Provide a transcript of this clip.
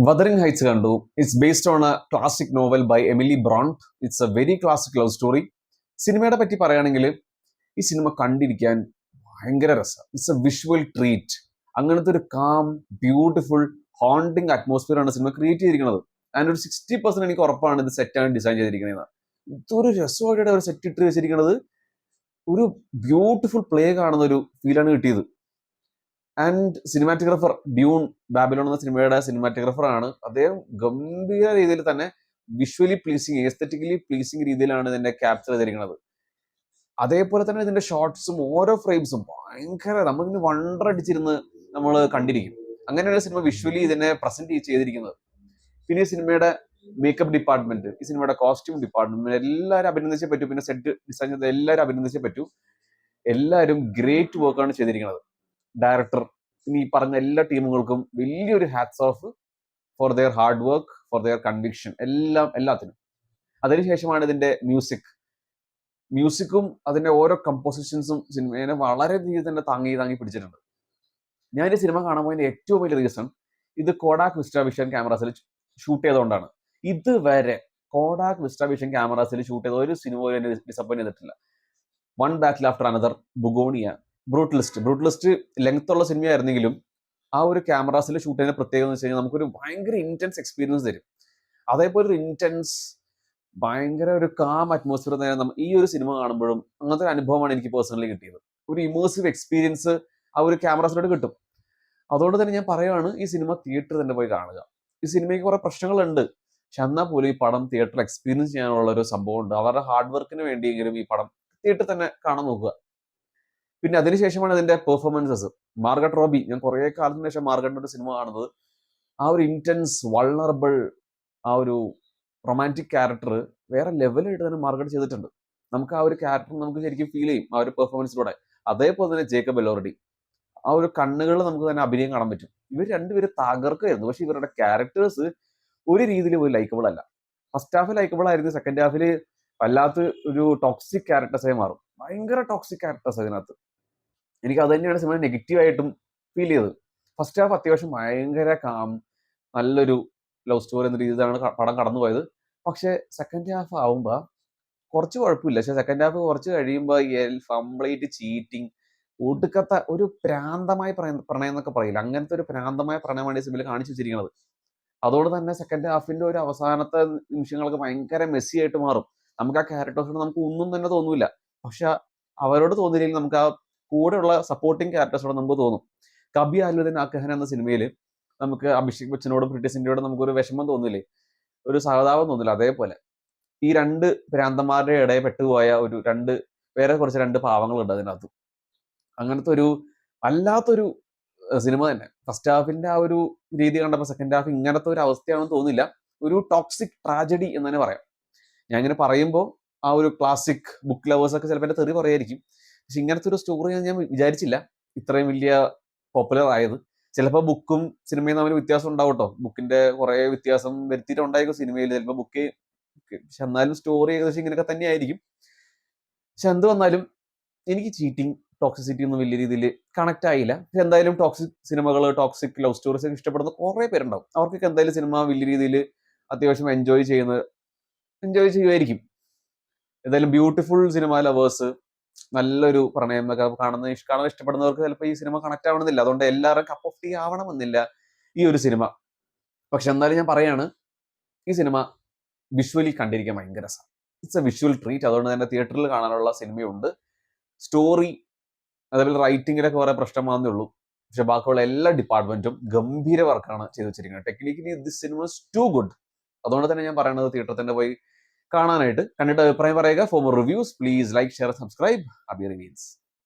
Wuthering Heights കണ്ടു. It's based on a classic novel by Emily Bronte. It's a very classic love story. സിനിമയുടെ പറ്റി പറയുകയാണെങ്കിൽ ഈ സിനിമ കണ്ടിരിക്കാൻ ഭയങ്കര രസം. It's a visual treat. അങ്ങനത്തെ ഒരു കാം, ബ്യൂട്ടിഫുൾ, ഹോണ്ടിങ് അറ്റ്മോസ്ഫിയർ ആണ് സിനിമ ക്രിയേറ്റ് ചെയ്തിരിക്കുന്നത്. ആൻഡ് ഒരു 60% എനിക്ക് ഉറപ്പാണ് ഇത് സെറ്റാണ് ഡിസൈൻ ചെയ്തിരിക്കുന്നത്. ഇതൊരു രസമായിട്ട് ഒരു സെറ്റ് ഇട്ട് വെച്ചിരിക്കുന്നത്. ഒരു ബ്യൂട്ടിഫുൾ പ്ലേ കാണുന്ന ഒരു ഫീലാണ് കിട്ടിയത്. ആൻഡ് സിനിമാറ്റോഗ്രാഫർ ഡ്യൂൺ ബാബിലോൺ എന്ന സിനിമയുടെ സിനിമാറ്റോഗ്രാഫർ ആണ്. അദ്ദേഹം ഗംഭീര രീതിയിൽ തന്നെ വിഷ്വലി പ്ലീസിങ്, എസ്തെറ്റിക്കലി പ്ലീസിങ് രീതിയിലാണ് ഇതിന്റെ ക്യാപ്ചർ ചെയ്തിരിക്കുന്നത്. അതേപോലെ തന്നെ ഇതിന്റെ ഷോർട്സും ഓരോ ഫ്രെയിംസും ഭയങ്കര നമ്മളിങ്ങനെ വണ്ടർ അടിച്ചിരുന്ന് നമ്മൾ കണ്ടിരിക്കും. അങ്ങനെയാണ് സിനിമ വിഷ്വലി ഇതിനെ പ്രസന്റ് ചെയ്തിരിക്കുന്നത്. പിന്നെ ഈ സിനിമയുടെ മേക്കപ്പ് ഡിപ്പാർട്ട്മെന്റ്, ഈ സിനിമയുടെ കോസ്റ്റ്യൂം ഡിപ്പാർട്ട്മെന്റ് എല്ലാവരും അഭിനന്ദിച്ചേ പറ്റൂ. പിന്നെ സെറ്റ് ഡിസൈൻ ചെയ്ത എല്ലാവരും അഭിനന്ദിച്ചേ പറ്റൂ. എല്ലാവരും ഗ്രേറ്റ് വർക്കാണ് ചെയ്തിരിക്കുന്നത്. ഡയറക്ടർ, ഇനി ഈ പറഞ്ഞ എല്ലാ ടീമുകൾക്കും വലിയൊരു hats off for their hard work, for their conviction, എല്ലാത്തിനും. അതിനുശേഷമാണ് ഇതിന്റെ മ്യൂസിക്കും അതിന്റെ ഓരോ കമ്പോസിഷൻസും സിനിമയെ വളരെ രീതിയിൽ തന്നെ താങ്ങി പിടിച്ചിട്ടുണ്ട്. ഞാൻ ഈ സിനിമ കാണാൻ പോയതിന്റെ ഏറ്റവും വലിയ റീസൺ ഇത് കോഡാക് വിസ്റ്റാവിഷൻ ക്യാമറാസിൽ ഷൂട്ട് ചെയ്തുകൊണ്ടാണ്. ഇതുവരെ കോഡാക് വിസ്റ്റാവിഷൻ ക്യാമറാസിൽ ഷൂട്ട് ചെയ്ത ഒരു സിനിമ എന്നെ ഡിസപ്പോയിന്റ് ചെയ്തിട്ടില്ല. വൺ ബാറ്റിൽ ആഫ്റ്റർ അനദർ, ബുഗോണിയ, ബ്രൂട്ടലിസ്റ്റ് ലെങ്ത് ഉള്ള സിനിമയായിരുന്നെങ്കിലും ആ ഒരു ക്യാമറാസിൽ ഷൂട്ട് ചെയ്യുന്ന പ്രത്യേകത എന്ന് വെച്ച് കഴിഞ്ഞാൽ നമുക്കൊരു ഭയങ്കര ഇന്റൻസ് എക്സ്പീരിയൻസ് തരും. അതേപോലെ ഒരു ഇന്റൻസ് ഭയങ്കര ഒരു കാം അറ്റ്മോസ്ഫിയർ തന്നെ ഈ ഒരു സിനിമ കാണുമ്പോഴും അങ്ങനത്തെ ഒരു അനുഭവമാണ് എനിക്ക് പേഴ്സണലി കിട്ടിയത്. ഒരു ഇമേഴ്സീവ് എക്സ്പീരിയൻസ് ആ ഒരു ക്യാമറാസിലോട്ട് കിട്ടും. അതുകൊണ്ട് തന്നെ ഞാൻ പറയുകയാണ്, ഈ സിനിമ തിയേറ്ററിൽ തന്നെ പോയി കാണുക. ഈ സിനിമയ്ക്ക് കുറെ പ്രശ്നങ്ങളുണ്ട്, പക്ഷെ എന്നാൽ പോലും ഈ പടം തിയേറ്ററിൽ എക്സ്പീരിയൻസ് ചെയ്യാനുള്ള ഒരു സംഭവം ഉണ്ട്. അവരുടെ ഹാർഡ് വർക്കിന് വേണ്ടിയെങ്കിലും ഈ പടം തിയേറ്ററിൽ തന്നെ കാണാൻ നോക്കുക. പിന്നെ അതിനുശേഷമാണ് ഇതിന്റെ പെർഫോമൻസസ്. മാർഗട്ട് റോബി, ഞാൻ കുറെ കാലത്തിന് ശേഷം മാർഗട്ടിന്റെ സിനിമ കാണുന്നത്. ആ ഒരു ഇന്റൻസ്, വൾണറബിൾ, ആ ഒരു റൊമാൻറ്റിക് ക്യാരക്ടർ വേറെ ലെവലായിട്ട് തന്നെ മാർഗട്ട് ചെയ്തിട്ടുണ്ട്. നമുക്ക് ആ ഒരു ക്യാരക്ടർ നമുക്ക് ശരിക്കും ഫീൽ ചെയ്യും ആ ഒരു പെർഫോമൻസിലൂടെ. അതേപോലെ തന്നെ ജേക്കബ് എലോറഡി, ആ ഒരു കണ്ണുകളിൽ നമുക്ക് തന്നെ അഭിനയം കാണാൻ പറ്റും. ഇവർ രണ്ടുപേരും തകർക്കായിരുന്നു. പക്ഷെ ഇവരുടെ ക്യാരക്ടേഴ്സ് ഒരു രീതിയിൽ പോയി ലൈക്കബിൾ അല്ല. ഫസ്റ്റ് ഹാഫ് ലൈക്കബിൾ ആയിരുന്നു, സെക്കൻഡ് ഹാഫിൽ വല്ലാത്ത ഒരു ടോക്സിക് ക്യാരക്ടേഴ്സായി മാറും. ഭയങ്കര ടോക്സിക് ക്യാരക്ടേഴ്സ് അതിനകത്ത്. എനിക്ക് അത് തന്നെയാണ് സിനിമ നെഗറ്റീവായിട്ടും ഫീൽ ചെയ്തത്. ഫസ്റ്റ് ഹാഫ് അത്യാവശ്യം ഭയങ്കര കാം, നല്ലൊരു ലവ് സ്റ്റോറി എന്ന രീതിയിലാണ് പടം കടന്നുപോയത്. പക്ഷെ സെക്കൻഡ് ഹാഫ് ആവുമ്പോൾ കുറച്ച് കുഴപ്പമില്ല. പക്ഷെ സെക്കൻഡ് ഹാഫ് കുറച്ച് കഴിയുമ്പോൾ കംപ്ലീറ്റ് ചീറ്റിങ്, ഒടുക്കത്തെ ഒരു പ്രാന്തമായ പ്രണയം എന്നൊക്കെ പറയില്ല, അങ്ങനത്തെ ഒരു പ്രാന്തമായ പ്രണയമാണ് ഈ സിനിമയിൽ കാണിച്ചു വെച്ചിരിക്കുന്നത്. അതുകൊണ്ട് തന്നെ സെക്കൻഡ് ഹാഫിന്റെ ഒരു അവസാനത്തെ നിമിഷങ്ങളൊക്കെ ഭയങ്കര മെസ്സി ആയിട്ട് മാറും. നമുക്ക് ആ ക്യാരക്ടേഴ്സിനോട് നമുക്ക് ഒന്നും തന്നെ തോന്നൂല. പക്ഷെ അവരോട് തോന്നിയില്ലെങ്കിൽ നമുക്ക് ആ കൂടെയുള്ള സപ്പോർട്ടിങ് ക്യാരക്ടേഴ്സോട് നമുക്ക് തോന്നും. കബി ആലുദ്ദീൻ ആക്കഹൻ എന്ന സിനിമയിൽ നമുക്ക് അഭിഷേക് ബച്ചനോടും പ്രീതി സിന്റയോടും നമുക്കൊരു വിഷമം തോന്നില്ലേ, ഒരു സഹതാപം തോന്നില്ല. അതേപോലെ ഈ രണ്ട് ഭ്രാന്തന്മാരുടെ ഇടയിൽ പെട്ടുപോയ രണ്ട് പാവങ്ങളുണ്ട് അതിനകത്ത്. അങ്ങനത്തെ ഒരു വല്ലാത്തൊരു സിനിമ തന്നെ. ഫസ്റ്റ് ഹാഫിന്റെ ആ ഒരു രീതി കണ്ടപ്പോൾ സെക്കൻഡ് ഹാഫ് ഇങ്ങനത്തെ ഒരു അവസ്ഥയാണെന്ന് തോന്നില്ല. ഒരു ടോക്സിക് ട്രാജഡി എന്ന് തന്നെ പറയാം. ഞാൻ ഇങ്ങനെ പറയുമ്പോൾ ആ ഒരു ക്ലാസിക് ബുക്ക് ലവേഴ്സ് ഒക്കെ ചിലപ്പോൾ എന്റെ തെറി പറയായിരിക്കും. പക്ഷെ ഇങ്ങനത്തെ ഒരു സ്റ്റോറി ഞാൻ വിചാരിച്ചില്ല ഇത്രയും വലിയ പോപ്പുലർ ആയത്. ചിലപ്പോൾ ബുക്കും സിനിമയും തമ്മിൽ വ്യത്യാസം ഉണ്ടാവട്ടോ. ബുക്കിന്റെ കുറെ വ്യത്യാസം വരുത്തിയിട്ടുണ്ടായിരിക്കും സിനിമയിൽ ചിലപ്പോൾ ബുക്ക്. പക്ഷെ എന്നാലും സ്റ്റോറി ഏകദേശം ഇങ്ങനെയൊക്കെ തന്നെയായിരിക്കും. പക്ഷെ എന്ത് വന്നാലും എനിക്ക് ചീറ്റിംഗ്, ടോക്സിസിറ്റി ഒന്നും വലിയ രീതിയിൽ കണക്ട് ആയില്ല. പക്ഷെ എന്തായാലും ടോക്സിക് സിനിമകൾ, ടോക്സിക് ലവ് സ്റ്റോറീസ് ഒക്കെ ഇഷ്ടപ്പെടുന്ന കുറെ പേരുണ്ടാവും. അവർക്കൊക്കെ എന്തായാലും സിനിമ വലിയ രീതിയിൽ അത്യാവശ്യം എൻജോയ് ചെയ്യുമായിരിക്കും. എന്തായാലും ബ്യൂട്ടിഫുൾ സിനിമ ലവേഴ്സ്, നല്ലൊരു പ്രണയം എന്നൊക്കെ കാണാൻ ഇഷ്ടപ്പെടുന്നവർക്ക് ചിലപ്പോൾ ഈ സിനിമ കണക്ട് ആവണമെന്നില്ല. അതുകൊണ്ട് എല്ലാവരും കപ്പ് ഓഫ് ടീ ആവണമെന്നില്ല ഈ ഒരു സിനിമ. പക്ഷെ എന്നാലും ഞാൻ പറയാണ്, ഈ സിനിമ വിഷ്വലി കണ്ടിരിക്കാൻ ഭയങ്കര രസമാണ്. It's a visual treat. അതുകൊണ്ട് തന്നെ തിയേറ്ററിൽ കാണാനുള്ള സിനിമയുണ്ട്. സ്റ്റോറി, അതേപോലെ റൈറ്റിങ്ങിലൊക്കെ കുറെ പ്രശ്നമാണെന്നേ ഉള്ളൂ. പക്ഷെ ബാക്കിയുള്ള എല്ലാ ഡിപ്പാർട്ട്മെന്റും ഗംഭീര വർക്കാണ് ചെയ്തു വെച്ചിരിക്കുന്നത്. Technically this cinema is too good. അതുകൊണ്ട് തന്നെ ഞാൻ പറയുന്നത് തിയേറ്ററിൽ തന്നെ പോയി കാണാനായിട്ട്. കണ്ടിട്ട് അഭിപ്രായം പറയുക. For more reviews please like, share, subscribe. Abi reviews.